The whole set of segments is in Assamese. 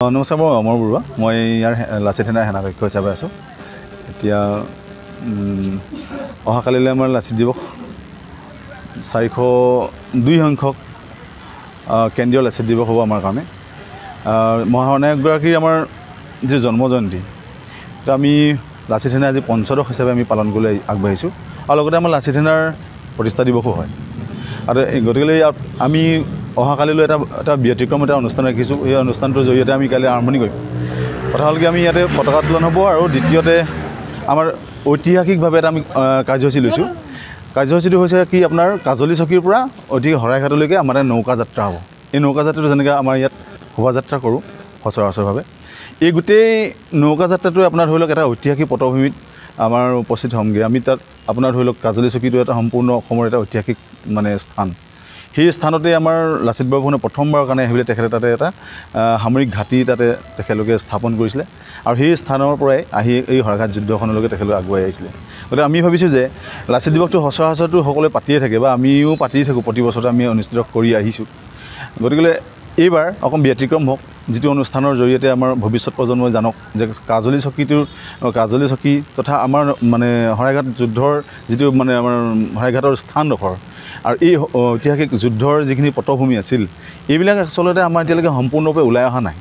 নমস্কাৰ, মই অমৰ বৰুৱা। মই ইয়াৰ লাচিত সেনাৰ সেনাধ্যক্ষ হিচাপে আছোঁ। এতিয়া অহাকালিলৈ আমাৰ লাচিত দিৱস 402 সংখ্যক কেন্দ্ৰীয় লাচিত দিৱস হ'ব আমাৰ কাৰণে। মহানায়কগৰাকীৰ আমাৰ যি জন্ম জয়ন্তী, তো আমি লাচিত সেনা আজি পঞ্চদশ হিচাপে আমি পালন কৰিবলৈ আগবাঢ়িছোঁ। আৰু লগতে আমাৰ লাচিত সেনাৰ প্ৰতিষ্ঠা দিৱসো হয়। আৰু গতিকে আমি অহাকালিলৈ এটা ব্যতিক্ৰম অনুষ্ঠান ৰাখিছোঁ। এই অনুষ্ঠানটোৰ জৰিয়তে আমি কাইলৈ আৰম্ভণি কৰিম। কথা হ'ল কি, আমি ইয়াতে পতাকা উত্তোলন হ'ব আৰু দ্বিতীয়তে আমাৰ ঐতিহাসিকভাৱে এটা আমি কাৰ্যসূচী লৈছোঁ। কাৰ্যসূচীটো হৈছে কি, আপোনাৰ কাজলী চকীৰ পৰা অতি শৰাইঘাটলৈকে আমাৰ নৌকা যাত্ৰা হ'ব। এই নৌকা যাত্ৰাটো যেনেকৈ আমাৰ ইয়াত শোভাযাত্ৰা কৰোঁ সচৰাচৰভাৱে, এই গোটেই নৌকা যাত্ৰাটোৱে আপোনাৰ ধৰি লওক এটা ঐতিহাসিক পটভূমিত আমাৰ উপস্থিত হ'মগৈ। আমি তাত আপোনাৰ ধৰি লওক কাজলী চকীটো এটা সম্পূৰ্ণ অসমৰ এটা ঐতিহাসিক স্থান। সেই স্থানতে আমাৰ লাচিত বৰফুকনে প্ৰথমবাৰৰ কাৰণে আহিবলৈ তেখেতে তাতে এটা সামৰিক ঘাটি তাতে তেখেতলোকে স্থাপন কৰিছিলে। আৰু সেই স্থানৰ পৰাই আহি এই শৰাইঘাট যুদ্ধখনলৈকে তেখেতলোকে আগুৱাই আহিছিলে। গতিকে আমি ভাবিছোঁ যে লাচিত দিৱসটো সচৰাচৰটো সকলোৱে পাতিয়ে থাকে বা আমিও পাতি থাকোঁ, প্ৰতি বছৰতে আমি অনুষ্ঠিত কৰি আহিছোঁ। গতিকে এইবাৰ অকণ ব্যতিক্ৰম হওক, যিটো অনুষ্ঠানৰ জৰিয়তে আমাৰ ভৱিষ্যত প্ৰজন্মই জানক যে কাজলী চকী তথা আমাৰ শৰাইঘাট যুদ্ধৰ যিটো আমাৰ শৰাইঘাটৰ স্থানডোখৰ আৰু এই ঐতিহাসিক যুদ্ধৰ যিখিনি পটভূমি আছিল, এইবিলাক আচলতে আমাৰ এতিয়ালৈকে সম্পূৰ্ণৰূপে ওলাই অহা নাই।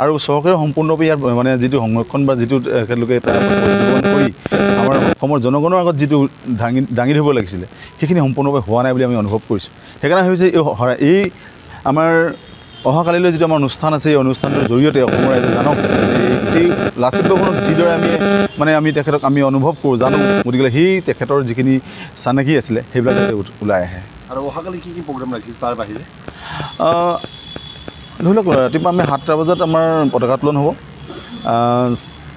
আৰু চৰকাৰে সম্পূৰ্ণৰূপে ইয়াৰ যিটো সংৰক্ষণ বা যিটো তেখেতলোকে প্ৰস্তুত কৰি আমাৰ অসমৰ জনগণৰ আগত যিটো দাঙি ধৰিব লাগিছিলে, সেইখিনি সম্পূৰ্ণৰূপে হোৱা নাই বুলি আমি অনুভৱ কৰিছোঁ। সেইকাৰণে ভাবিছোঁ এই আমাৰ অহাকালিলৈ যিটো আমাৰ অনুষ্ঠান আছে, এই অনুষ্ঠানটোৰ জৰিয়তে অসমৰ ৰাইজে জানক এই লাচিত বৰফুকনক যিদৰে আমি তেখেতক আমি অনুভৱ কৰোঁ, জানো। গতিকে সেই তেখেতৰ যিখিনি চানেকি আছিলে সেইবিলাক যাতে ওলাই আহে। আৰু অহাকালি কি প্ৰগ্ৰাম ৰাখিছে তাৰ বাহিৰে? ধৰি লওক ৰাতিপুৱা আমি 7টা বজাত আমাৰ পতাকা উত্তোলন হ'ব।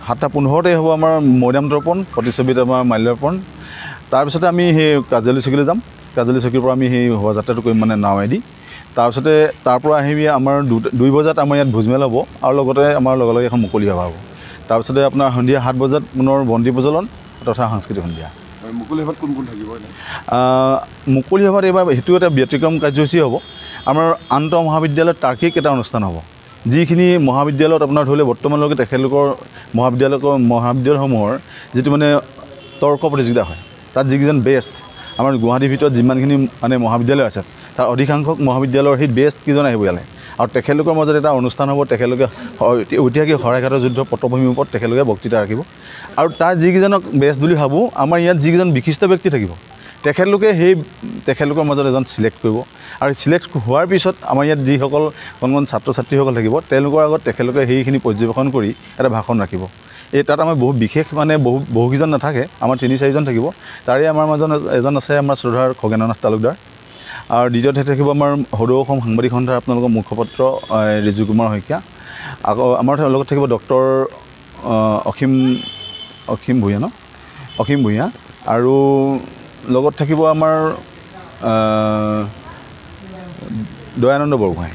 7:15 হ'ব আমাৰ মৈদাম দৰ্পণ, প্ৰতিচ্ছবিত আমাৰ মাল্যাৰ্পণ। তাৰপিছতে আমি সেই কাজলী চকীলৈ যাম। কাজলী চকীৰ পৰা আমি সেই শোভাযাত্ৰাটো কৰিম নাৱেদি। তাৰপিছতে তাৰ পৰা আহি আমাৰ 2 বজাত আমাৰ ইয়াত ভোজমেল হ'ব আৰু লগতে আমাৰ লগে লগে এখন মুকলি সভা হ'ব। তাৰপিছতে আপোনাৰ সন্ধিয়া 7 বজাত পুনৰ বন্তি প্ৰজ্বলন তথা সাংস্কৃতিক সন্ধিয়া। মুকলি সভাত কোন কোন থাকিব? মুকলি সভাত এইবাৰ সেইটো এটা ব্যতিক্ৰম কাৰ্যসূচী হ'ব। আমাৰ আন্তঃ মহাবিদ্যালয়ত তাৰ্কিক এটা অনুষ্ঠান হ'ব। যিখিনি মহাবিদ্যালয়ত আপোনাৰ ধৰি লওক বৰ্তমানলৈকে তেখেতলোকৰ মহাবিদ্যালয়সমূহৰ যিটো তৰ্ক প্ৰতিযোগিতা হয়, তাত যিকেইজন বেষ্ট আমাৰ গুৱাহাটীৰ ভিতৰত যিমানখিনি মহাবিদ্যালয় আছে, তাৰ অধিকাংশ মহাবিদ্যালয়ৰ সেই বেষ্ট কেইজন আহিব ইয়ালৈ। আৰু তেখেতলোকৰ মাজত এটা অনুষ্ঠান হ'ব। তেখেতলোকে ঐতিহাসিক শৰাইঘাটৰ যুদ্ধ পটভূমিৰ ওপৰত তেখেতলোকে বক্তৃতা ৰাখিব। আৰু তাৰ যিকেইজনক বেষ্ট বুলি ভাবোঁ, আমাৰ ইয়াত যিকেইজন বিশিষ্ট ব্যক্তি থাকিব, তেখেতলোকৰ মাজত এজন চিলেক্ট কৰিব। আৰু চিলেক্ট হোৱাৰ পিছত আমাৰ ইয়াত যিসকল কণ ছাত্ৰ ছাত্ৰীসকল থাকিব, তেওঁলোকৰ আগত তেখেতলোকে সেইখিনি পৰ্যবেক্ষণ কৰি এটা ভাষণ ৰাখিব। তাত আমাৰ বহুত বিশেষ বহুকেইজন নাথাকে, আমাৰ 3-4জন থাকিব। তাৰে আমাৰ মাজত এজন আছে আমাৰ শ্ৰদ্ধাৰ খগেন্দ্ৰনাথ তালুকদাৰ। আৰু দ্বিতীয়তে থাকিব আমাৰ সদৌ অসম সাংবাদিক সন্থাৰ আপোনালোকৰ মুখপত্ৰ ৰিজু কুমাৰ শইকীয়া। আকৌ আমাৰ লগত থাকিব ডক্টৰ অসীম ভূঞা। আৰু লগত থাকিব আমাৰ দয়ানন্দ বৰগোহাঁই।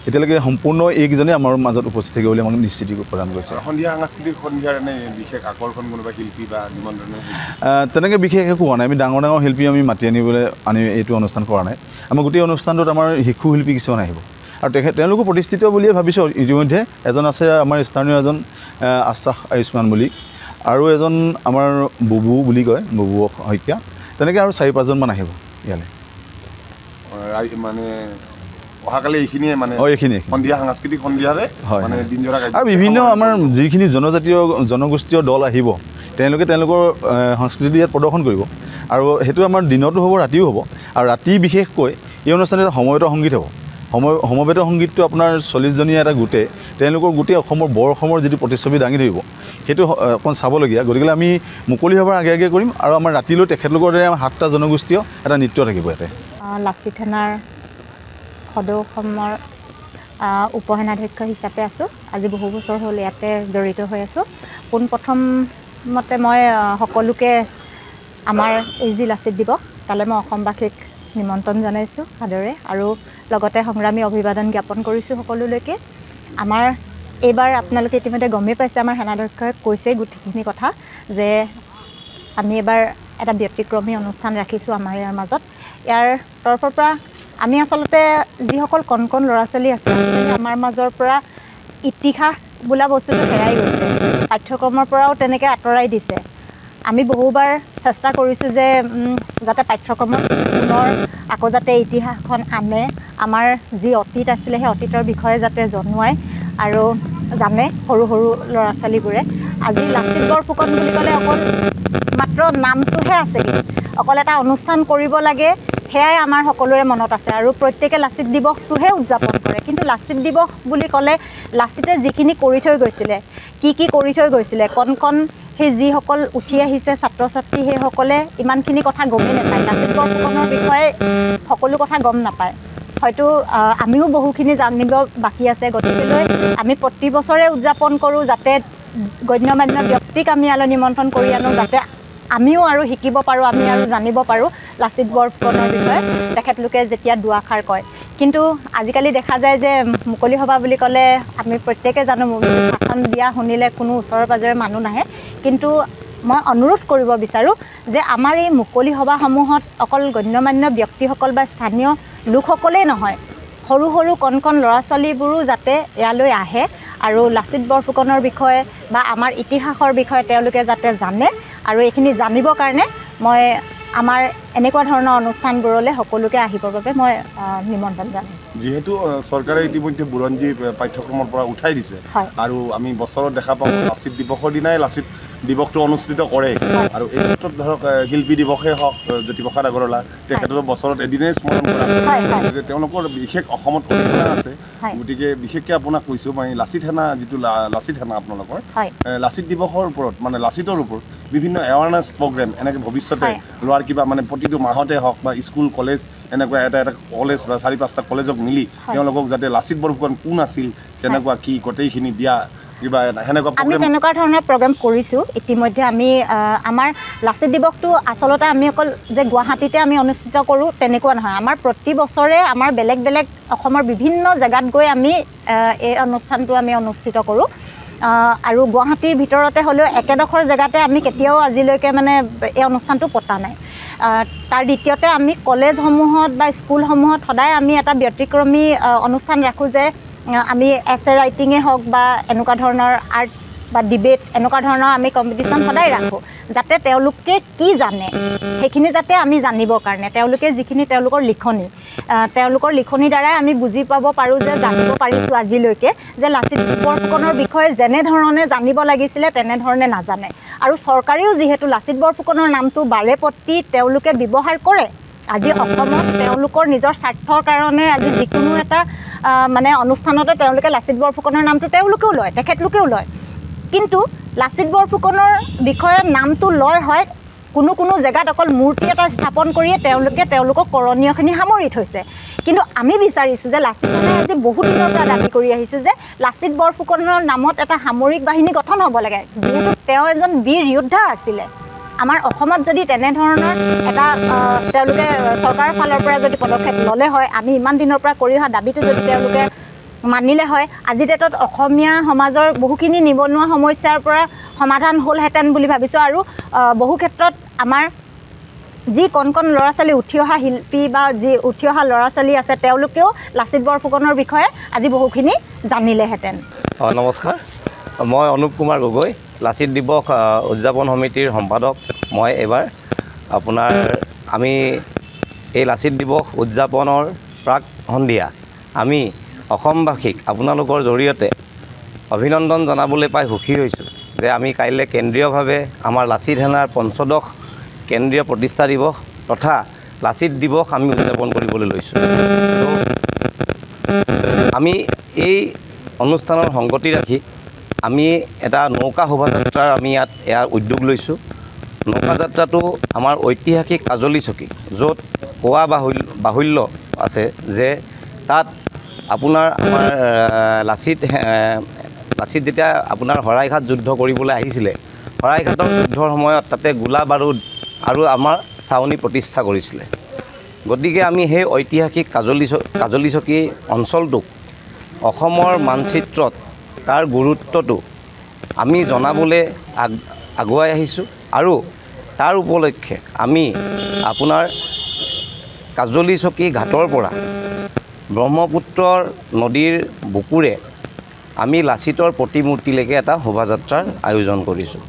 এতিয়ালৈকে সম্পূৰ্ণ এইকেইজনে আমাৰ মাজত উপস্থিত থাকিব বুলি আমাক নিশ্চিতি প্ৰদান কৰিছে। সন্ধিয়া সাংস্কৃতিক সন্ধিয়াৰ বিশেষ আকৰ্ষণ কোনোবা শিল্পী বা নিমন্ত্ৰণে? তেনেকৈ বিশেষ একো হোৱা নাই। আমি ডাঙৰ শিল্পী আমি মাতি আনি এইটো অনুষ্ঠান কৰা নাই। আমাৰ গোটেই অনুষ্ঠানটোত আমাৰ শিশু শিল্পী কিছুমান আহিব আৰু তেওঁলোকো প্ৰতিষ্ঠিত বুলিয়ে ভাবিছোঁ। ইতিমধ্যে এজন আছে আমাৰ স্থানীয় এজন আশ্বাস আয়ুষ্মান বুলি, আৰু এজন আমাৰ বুবু বুলি কয়, বুবু শইকীয়া। তেনেকৈ আৰু 4-5জনমান আহিব ইয়ালৈ। অহাকালি এইখিনিয়ে এইখিনিয়ে সন্ধিয়া সাংস্কৃতিক সন্ধিয়াৰে হয় দিনজোৰা। আৰু বিভিন্ন আমাৰ যিখিনি জনগোষ্ঠীয় দল আহিব, তেওঁলোকে তেওঁলোকৰ সংস্কৃতি ইয়াত প্ৰদৰ্শন কৰিব। আৰু সেইটো আমাৰ দিনতো হ'ব, ৰাতিও হ'ব। আৰু ৰাতি বিশেষকৈ এই অনুষ্ঠানত সমবেত সংগীত হ'ব। সমবেত সংগীতটো আপোনাৰ 40জনীয়া এটা গোটে, তেওঁলোকৰ গোটেই অসমৰ যিটো প্ৰতিচ্ছবি দাঙি ধৰিব, সেইটো অকণ চাবলগীয়া। গতিকে আমি মুকলি সভাৰ আগে আগে কৰিম। আৰু আমাৰ ৰাতিলৈ তেখেতলোকৰ দৰে 7টা জনগোষ্ঠীয় এটা নৃত্য থাকিব ইয়াতে। লাচিত সেনাৰ সদৌ অসমৰ উপসেনাধ্যক্ষ হিচাপে আছোঁ। আজি বহু বছৰ হ'ল ইয়াতে জড়িত হৈ আছোঁ। পোনপ্ৰথমতে মই সকলোকে আমাৰ এই যি লাচিত দিৱস, তালৈ মই অসমবাসীক নিমন্ত্ৰণ জনাইছোঁ সাদৰে, আৰু লগতে সংগ্ৰামী অভিবাদন জ্ঞাপন কৰিছোঁ সকলোলৈকে। আমাৰ এইবাৰ আপোনালোকে ইতিমধ্যে গমেই পাইছে, আমাৰ সেনাধ্যক্ষই কৈছেই গোটেইখিনি কথা, যে আমি এবাৰ এটা ব্যতিক্ৰমী অনুষ্ঠান ৰাখিছোঁ আমাৰ ইয়াৰ মাজত। ইয়াৰ তৰফৰ পৰা আমি আচলতে যিসকল কণ ল'ৰা ছোৱালী আছে, আমাৰ মাজৰ পৰা ইতিহাস বোলা বস্তুটো হেৰাই গৈছে, পাঠ্যক্ৰমৰ পৰাও তেনেকৈ আঁতৰাই দিছে। আমি বহুবাৰ চেষ্টা কৰিছোঁ যে যাতে পাঠ্যক্ৰমত পুনৰ আকৌ যাতে ইতিহাসখন আনে, আমাৰ যি অতীত আছিলে সেই অতীতৰ বিষয়ে যাতে জনোৱায় আৰু জানে সৰু সৰু ল'ৰা ছোৱালীবোৰে। আজি লাচিত বৰফুকন বুলি ক'লে অকল মাত্ৰ নামটোহে আছে, অকল এটা অনুষ্ঠান কৰিব লাগে সেয়াই আমাৰ সকলোৰে মনত আছে আৰু প্ৰত্যেকে লাচিত দিৱসটোহে উদযাপন কৰে। কিন্তু লাচিত দিৱস বুলি ক'লে লাচিতে যিখিনি কৰি থৈ গৈছিলে, কি কৰি থৈ গৈছিলে, কণ সেই যিসকল উঠি আহিছে ছাত্ৰ ছাত্ৰী সেইসকলে ইমানখিনি কথা গমেই নাপায়। লাচিত বৰফুকনৰ বিষয়ে সকলো কথা গম নাপায়। হয়তো আমিও বহুখিনি জানিব বাকী আছে। গতিকেলৈ আমি প্ৰতি বছৰে উদযাপন কৰোঁ, যাতে গণ্যমান্য ব্যক্তিক আমি ইয়ালৈ নিমন্ত্ৰণ কৰি আনো, যাতে আমিও আৰু শিকিব পাৰোঁ, আমি আৰু জানিব পাৰোঁ লাচিত বৰফুকনৰ বিষয়ে তেখেতলোকে যেতিয়া দুআষাৰ কয়। কিন্তু আজিকালি দেখা যায় যে মুকলি সভা বুলি ক'লে আমি প্ৰত্যেকে জানো ভাষণ দিয়া শুনিলে কোনো ওচৰৰ পাজৰে মানুহ নাহে। কিন্তু মই অনুৰোধ কৰিব বিচাৰোঁ যে আমাৰ এই মুকলি সভাসমূহত অকল গণ্যমান্য ব্যক্তিসকল বা স্থানীয় লোকসকলেই নহয়, সৰু সৰু কণ ল'ৰা ছোৱালীবোৰো যাতে ইয়ালৈ আহে আৰু লাচিত বৰফুকনৰ বিষয়ে বা আমাৰ ইতিহাসৰ বিষয়ে তেওঁলোকে যাতে জানে। আৰু এইখিনি জানিবৰ কাৰণে মই আমাৰ এনেকুৱা ধৰণৰ অনুষ্ঠানবোৰলৈ সকলোকে আহিবৰ বাবে মই নিমন্ত্ৰণ জনাইছোঁ। যিহেতু চৰকাৰে ইতিমধ্যে বুৰঞ্জী পাঠ্যক্ৰমৰ পৰা উঠাই দিছে আৰু আমি বছৰত দেখা পাওঁ লাচিত দিৱসৰ দিনাই লাচিত দিৱসটো অনুষ্ঠিত কৰে আৰু এই ক্ষেত্ৰত ধৰক শিল্পী দিৱসেই হওক জ্যোতিপ্ৰসাদ আগৰৱালা তেখেতৰো বছৰত এদিনেই স্মৰণ কৰা হয়। তেওঁলোকৰ বিশেষ অসমত অধিকাৰ আছে। গতিকে বিশেষকৈ আপোনাক কৈছোঁ মই লাচিত সেনা যিটো লাচিত সেনা আপোনালোকৰ লাচিত দিৱসৰ ওপৰত মানে লাচিতৰ ওপৰত বিভিন্ন এৱাৰনেছ প্ৰগ্ৰেম এনেকৈ ভৱিষ্যতে লোৱাৰ কিবা মানে প্ৰতিটো মাহতে হওক বা স্কুল কলেজ এনেকুৱা এটা কলেজ বা 4-5টা কলেজক মিলি তেওঁলোকক যাতে লাচিত বৰফুকন কোন আছিল, কেনেকুৱা কি গোটেইখিনি দিয়া কিবা সেনেকুৱা আমি তেনেকুৱা ধৰণৰ প্ৰগ্ৰেম কৰিছোঁ ইতিমধ্যে। আমি আমাৰ লাচিত দিৱসটো আচলতে আমি অকল যে গুৱাহাটীতে আমি অনুষ্ঠিত কৰোঁ তেনেকুৱা নহয়। আমাৰ প্ৰতি বছৰে আমাৰ বেলেগ বেলেগ অসমৰ বিভিন্ন জেগাত গৈ আমি এই অনুষ্ঠানটো আমি অনুষ্ঠিত কৰোঁ আৰু গুৱাহাটীৰ ভিতৰতে হ'লেও একেডোখৰ জেগাতে আমি কেতিয়াও আজিলৈকে মানে এই অনুষ্ঠানটো পতা নাই। তাৰ দ্বিতীয়তে আমি কলেজসমূহত বা স্কুলসমূহত সদায় আমি এটা ব্যতিক্ৰমী অনুষ্ঠান ৰাখোঁ যে আমি এছে ৰাইটিঙে হওক বা এনেকুৱা ধৰণৰ আৰ্ট বা ডিবেট এনেকুৱা ধৰণৰ আমি কম্পিটিশ্যন সদায় ৰাখোঁ, যাতে তেওঁলোকে কি জানে সেইখিনি যাতে আমি জানিবৰ কাৰণে তেওঁলোকে যিখিনি তেওঁলোকৰ লিখনিৰ দ্বাৰাই আমি বুজি পাব পাৰোঁ যে জানিব পাৰিছোঁ আজিলৈকে যে লাচিত বৰফুকনৰ বিষয়ে যেনেধৰণে জানিব লাগিছিলে তেনেধৰণে নাজানে। আৰু চৰকাৰেও যিহেতু লাচিত বৰফুকনৰ নামটো বাৰে প্ৰতি তেওঁলোকে ব্যৱহাৰ কৰে। আজি অসমত তেওঁলোকৰ নিজৰ স্বাৰ্থৰ কাৰণে আজি যিকোনো এটা মানে অনুষ্ঠানতে তেওঁলোকে লাচিত বৰফুকনৰ নামটো তেওঁলোকেও লয়, তেখেতলোকেও লয়। কিন্তু লাচিত বৰফুকনৰ বিষয়ে নামটো লয় হয় কোনো জেগাত অকল মূৰ্তি এটা স্থাপন কৰিয়ে তেওঁলোকে তেওঁলোকৰ কৰণীয়খিনি সামৰি থৈছে। কিন্তু আমি বিচাৰিছোঁ যে লাচিত সেনাই আজি বহু দিনৰ পৰা দাবী কৰি আহিছোঁ যে লাচিত বৰফুকনৰ নামত এটা সামৰিক বাহিনী গঠন হ'ব লাগে, যিহেতু তেওঁ এজন বীৰ যোদ্ধা আছিলে। আমাৰ অসমত যদি তেনেধৰণৰ এটা তেওঁলোকে চৰকাৰৰ ফালৰ পৰা যদি পদক্ষেপ ল'লে হয়, আমি ইমান দিনৰ পৰা কৰি অহা দাবীটো যদি তেওঁলোকে মানিলে হয়, আজি ডেটত অসমীয়া সমাজৰ বহুখিনি নিবনুৱা সমস্যাৰ পৰা সমাধান হ'লহেঁতেন বুলি ভাবিছোঁ। আৰু বহু ক্ষেত্ৰত আমাৰ যি কণ ল'ৰা ছোৱালী উঠি অহা শিল্পী বা যি উঠি অহা ল'ৰা ছোৱালী আছে তেওঁলোকেও লাচিত বৰফুকনৰ বিষয়ে আজি বহুখিনি জানিলেহেঁতেন। নমস্কাৰ, মই অনুপ কুমাৰ গগৈ, লাচিত দিৱস উদযাপন সমিতিৰ সম্পাদক। মই এইবাৰ আপোনাৰ আমি এই লাচিত দিৱস উদযাপনৰ প্ৰাক সন্ধিয়া আমি অসমবাসীক আপোনালোকৰ জৰিয়তে অভিনন্দন জনাবলৈ পাই সুখী হৈছোঁ যে আমি কাইলৈ কেন্দ্ৰীয়ভাৱে আমাৰ লাচিত সেনাৰ ৫৫ কেন্দ্ৰীয় প্ৰতিষ্ঠা দিৱস তথা লাচিত দিৱস আমি উদযাপন কৰিবলৈ লৈছোঁ। আমি এই অনুষ্ঠানৰ সংগতি ৰাখি আমি এটা নৌকা শোভাযাত্ৰাৰ আমি ইয়াৰ উদ্যোগ লৈছোঁ। নৌকাযাত্ৰাটো আমাৰ ঐতিহাসিক কাজলী চকী, য'ত কোৱা বাহুল্য আছে যে তাত আপোনাৰ আমাৰ লাচিত যেতিয়া আপোনাৰ শৰাইঘাট যুদ্ধ কৰিবলৈ আহিছিলে, শৰাইঘাটৰ যুদ্ধৰ সময়ত তাতে গোলা বাৰুদ আৰু আমাৰ ছাউনি প্ৰতিষ্ঠা কৰিছিলে। গতিকে আমি সেই ঐতিহাসিক কাজলী চকী অঞ্চলটোক অসমৰ মানচিত্ৰত তাৰ গুৰুত্বটো আমি জনাবলৈ আগুৱাই আহিছোঁ। আৰু তাৰ উপলক্ষে আমি আপোনাৰ কাজলী চকী ঘাটৰ পৰা ব্ৰহ্মপুত্ৰৰ নদীৰ বুকুৰে আমি লাচিতৰ প্ৰতিমূৰ্তিলৈকে এটা শোভাযাত্ৰাৰ আয়োজন কৰিছোঁ।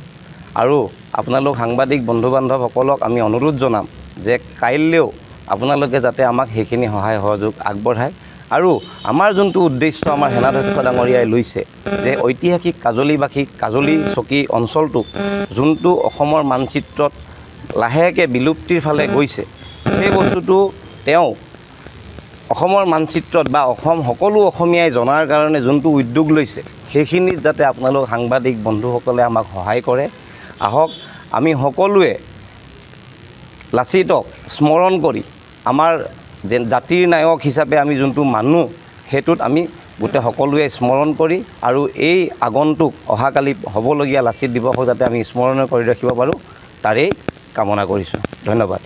আৰু আপোনালোক সাংবাদিক বন্ধু বান্ধৱসকলক আমি অনুৰোধ জনাম যে কাইলৈও আপোনালোকে যাতে আমাক সেইখিনি সহায় সহযোগ আগবঢ়ায়। আৰু আমাৰ যোনটো উদ্দেশ্য আমাৰ সেনাধ্যক্ষ ডাঙৰীয়াই লৈছে যে ঐতিহাসিক কাজলি চকী অঞ্চলটোক যোনটো অসমৰ মানচিত্ৰত লাহেকৈ বিলুপ্তিৰ ফালে গৈছে, সেই বস্তুটো তেওঁ অসমৰ মানচিত্ৰত বা সকলো অসমীয়াই জনাৰ কাৰণে যোনটো উদ্যোগ লৈছে, সেইখিনিত যাতে আপোনালোক সাংবাদিক বন্ধুসকলে আমাক সহায় কৰে। আহক আমি সকলোৱে লাচিতক স্মৰণ কৰি আমাৰ যে জাতিৰ নায়ক হিচাপে আমি যোনটো মানুহ, সেইটোত আমি গোটেই সকলোৱে স্মৰণ কৰি আৰু এই আগন্তুক অহাকালি হ'বলগীয়া লাচিত দিৱসক যাতে আমি স্মৰণীয় কৰি ৰাখিব পাৰোঁ, তাৰেই কামনা কৰিছোঁ। ধন্যবাদ।